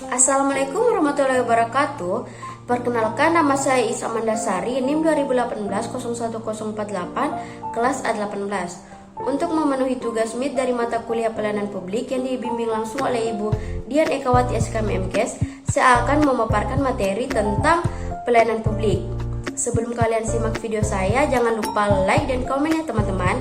Assalamualaikum warahmatullahi wabarakatuh. Perkenalkan, nama saya Isa Mandasari, NIM 2018-01048, kelas A18. Untuk memenuhi tugas MIT dari mata kuliah pelayanan publik yang dibimbing langsung oleh Ibu Dian Ekawati SKM MKes, saya akan memaparkan materi tentang pelayanan publik. Sebelum kalian simak video saya, jangan lupa like dan komen ya teman-teman.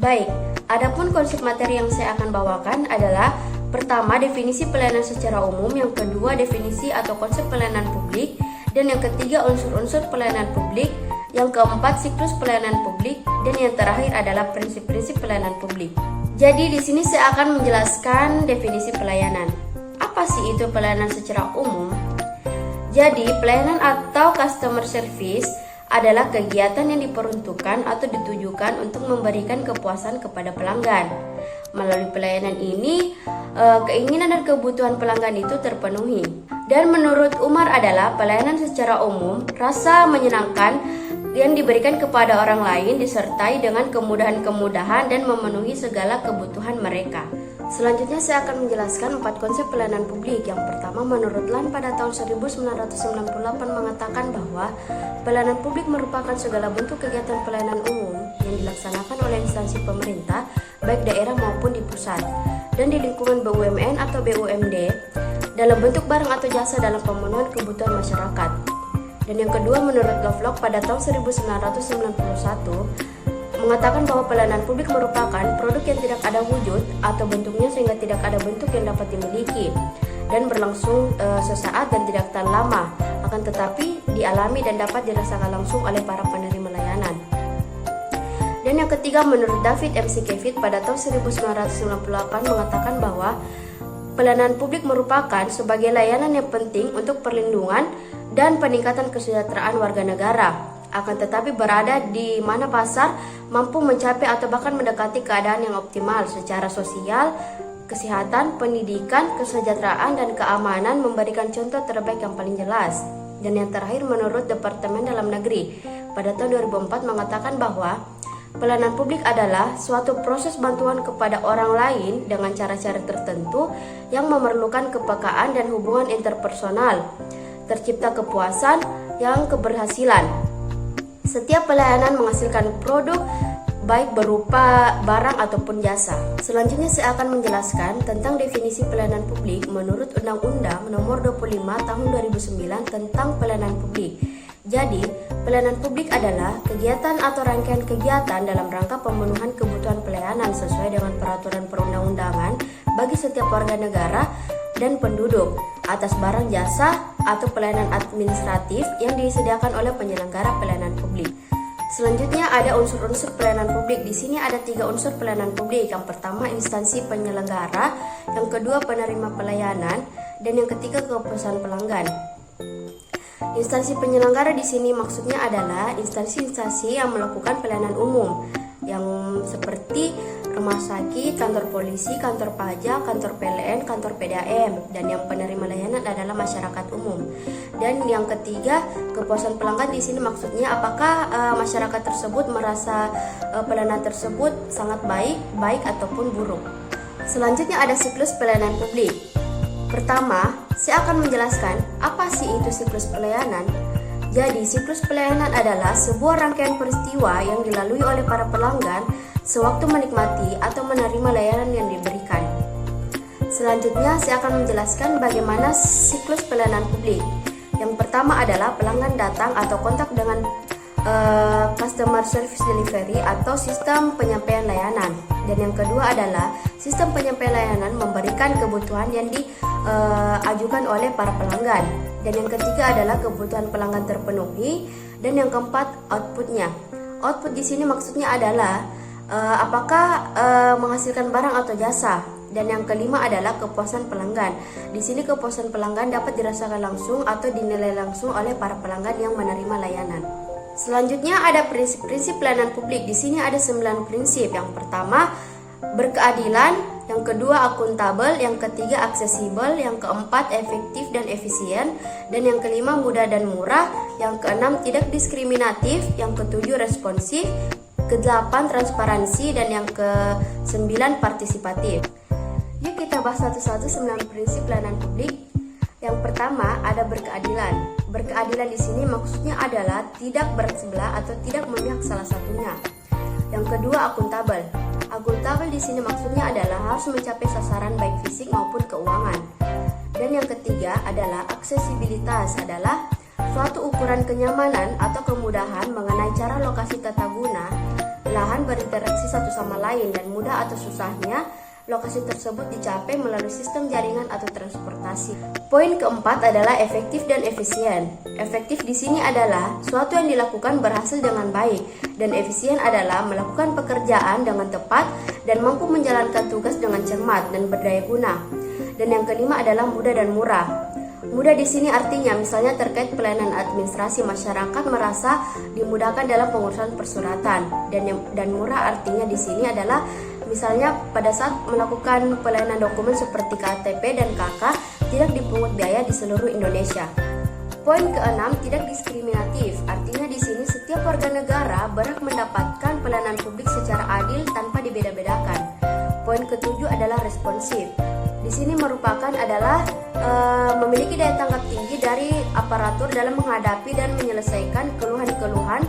Baik, adapun konsep materi yang saya akan bawakan adalah: pertama, definisi pelayanan secara umum; yang kedua, definisi atau konsep pelayanan publik; dan yang ketiga, unsur-unsur pelayanan publik; yang keempat, siklus pelayanan publik; dan yang terakhir adalah prinsip-prinsip pelayanan publik. Jadi di sini saya akan menjelaskan definisi pelayanan. Apa sih itu pelayanan secara umum? Jadi, pelayanan atau customer service adalah kegiatan yang diperuntukkan atau ditujukan untuk memberikan kepuasan kepada pelanggan. Melalui pelayanan ini, keinginan dan kebutuhan pelanggan itu terpenuhi. Dan menurut Umar adalah pelayanan secara umum, rasa menyenangkan yang diberikan kepada orang lain disertai dengan kemudahan-kemudahan dan memenuhi segala kebutuhan mereka. Selanjutnya saya akan menjelaskan 4 konsep pelayanan publik. Yang pertama, menurut LAN pada tahun 1998 mengatakan bahwa pelayanan publik merupakan segala bentuk kegiatan pelayanan umum yang dilaksanakan oleh instansi pemerintah, baik daerah maupun di pusat, dan di lingkungan BUMN atau BUMD, dalam bentuk barang atau jasa dalam pemenuhan kebutuhan masyarakat. Dan yang kedua, menurut Lovelock pada tahun 1991 mengatakan bahwa pelayanan publik merupakan produk yang tidak ada wujud atau bentuknya sehingga tidak ada bentuk yang dapat dimiliki dan berlangsung sesaat dan tidak tahan lama, akan tetapi dialami dan dapat dirasakan langsung oleh para penerima layanan. Dan yang ketiga, menurut David McKevitt pada tahun 1998 mengatakan bahwa pelayanan publik merupakan sebagai layanan yang penting untuk perlindungan dan peningkatan kesejahteraan warga negara, akan tetapi berada di mana pasar mampu mencapai atau bahkan mendekati keadaan yang optimal secara sosial, kesehatan, pendidikan, kesejahteraan, dan keamanan, memberikan contoh terbaik yang paling jelas. Dan yang terakhir, menurut Departemen Dalam Negeri pada tahun 2004 mengatakan bahwa pelayanan publik adalah suatu proses bantuan kepada orang lain dengan cara-cara tertentu yang memerlukan kepekaan dan hubungan interpersonal, tercipta kepuasan yang keberhasilan. Setiap pelayanan menghasilkan produk, baik berupa barang ataupun jasa. Selanjutnya saya akan menjelaskan tentang definisi pelayanan publik menurut Undang-Undang Nomor 25 Tahun 2009 tentang pelayanan publik. Jadi, pelayanan publik adalah kegiatan atau rangkaian kegiatan dalam rangka pemenuhan kebutuhan pelayanan sesuai dengan peraturan perundang-undangan bagi setiap warga negara dan penduduk atas barang, jasa, atau pelayanan administratif yang disediakan oleh penyelenggara pelayanan publik. Selanjutnya ada unsur-unsur pelayanan publik. Di sini ada 3 unsur pelayanan publik. Yang pertama, instansi penyelenggara; yang kedua, penerima pelayanan; dan yang ketiga, kepuasan pelanggan. Instansi penyelenggara di sini maksudnya adalah instansi-instansi yang melakukan pelayanan umum, yang seperti rumah sakit, kantor polisi, kantor pajak, kantor PLN, kantor PDAM. Dan yang penerima layanan adalah masyarakat umum. Dan yang ketiga, kepuasan pelanggan di sini maksudnya apakah masyarakat tersebut merasa pelayanan tersebut sangat baik ataupun buruk. Selanjutnya ada siklus pelayanan publik. Pertama, saya akan menjelaskan apa sih itu siklus pelayanan. Jadi, siklus pelayanan adalah sebuah rangkaian peristiwa yang dilalui oleh para pelanggan sewaktu menikmati atau menerima layanan yang diberikan. Selanjutnya, saya akan menjelaskan bagaimana siklus pelayanan publik. Yang pertama adalah pelanggan datang atau kontak dengan customer service delivery atau sistem penyampaian layanan. Dan yang kedua adalah sistem penyampaian layanan memberikan kebutuhan yang diajukan oleh para pelanggan. Dan yang ketiga adalah kebutuhan pelanggan terpenuhi. Dan yang keempat, outputnya. Output di sini maksudnya adalah apakah menghasilkan barang atau jasa. Dan yang kelima adalah kepuasan pelanggan. Di sini kepuasan pelanggan dapat dirasakan langsung atau dinilai langsung oleh para pelanggan yang menerima layanan. Selanjutnya ada prinsip-prinsip pelayanan publik. Di sini ada 9 prinsip. Yang pertama, berkeadilan; yang kedua, akuntabel; yang ketiga, aksesibel; yang keempat, efektif dan efisien; dan yang kelima, mudah dan murah; yang keenam, tidak diskriminatif; yang ketujuh, responsif; ke-8, transparansi; dan yang ke-9, partisipatif. Yuk kita bahas satu-satu 9 prinsip pelayanan publik. Yang pertama ada berkeadilan. Berkeadilan di sini maksudnya adalah tidak berat sebelah atau tidak memihak salah satunya. Yang kedua akuntabel. Akuntabel di sini maksudnya adalah harus mencapai sasaran baik fisik maupun keuangan. Dan yang ketiga adalah aksesibilitas, adalah suatu ukuran kenyamanan atau kemudahan mengenai cara lokasi tata guna lahan berinteraksi satu sama lain dan mudah atau susahnya lokasi tersebut dicapai melalui sistem jaringan atau transportasi. Poin keempat adalah efektif dan efisien. Efektif di sini adalah suatu yang dilakukan berhasil dengan baik, dan efisien adalah melakukan pekerjaan dengan tepat dan mampu menjalankan tugas dengan cermat dan berdaya guna. Dan yang kelima adalah mudah dan murah. Mudah di sini artinya misalnya terkait pelayanan administrasi, masyarakat merasa dimudahkan dalam pengurusan persuratan, dan murah artinya di sini adalah misalnya pada saat melakukan pelayanan dokumen seperti KTP dan KK tidak dipungut biaya di seluruh Indonesia. Poin keenam, tidak diskriminatif. Artinya di sini setiap warga negara berhak mendapatkan pelayanan publik secara adil tanpa dibeda-bedakan. Poin ketujuh adalah responsif. Di sini merupakan adalah memiliki daya tanggap tinggi dari aparatur dalam menghadapi dan menyelesaikan keluhan-keluhan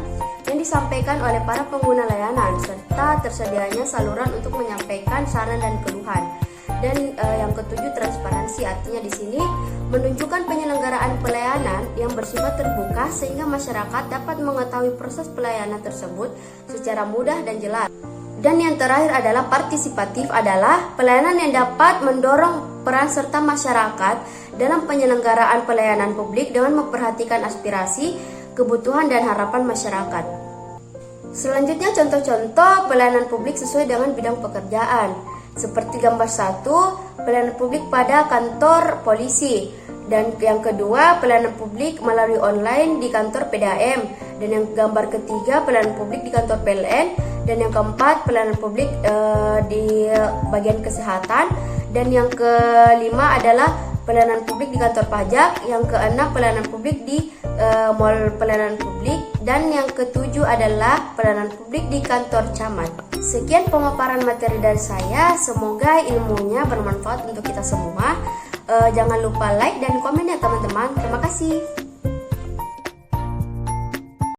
yang disampaikan oleh para pengguna layanan, serta tersedianya saluran untuk menyampaikan saran dan keluhan. Dan yang ketujuh transparansi, artinya di sini menunjukkan penyelenggaraan pelayanan yang bersifat terbuka sehingga masyarakat dapat mengetahui proses pelayanan tersebut secara mudah dan jelas. Dan yang terakhir adalah partisipatif, adalah pelayanan yang dapat mendorong peran serta masyarakat dalam penyelenggaraan pelayanan publik dengan memperhatikan aspirasi, kebutuhan dan harapan masyarakat. Selanjutnya contoh-contoh pelayanan publik sesuai dengan bidang pekerjaan. Seperti gambar 1, pelayanan publik pada kantor polisi. Dan yang kedua, pelayanan publik melalui online di kantor PDAM. Dan yang gambar ketiga, pelayanan publik di kantor PLN. Dan yang keempat, pelayanan publik di bagian kesehatan. Dan yang kelima adalah pelayanan publik di kantor pajak. Yang keenam, pelayanan publik di mall pelayanan publik. Dan yang ketujuh adalah pelayanan publik di kantor camat. Sekian pemaparan materi dari saya. Semoga ilmunya bermanfaat untuk kita semua. Jangan lupa like dan komen ya teman-teman. Terima kasih.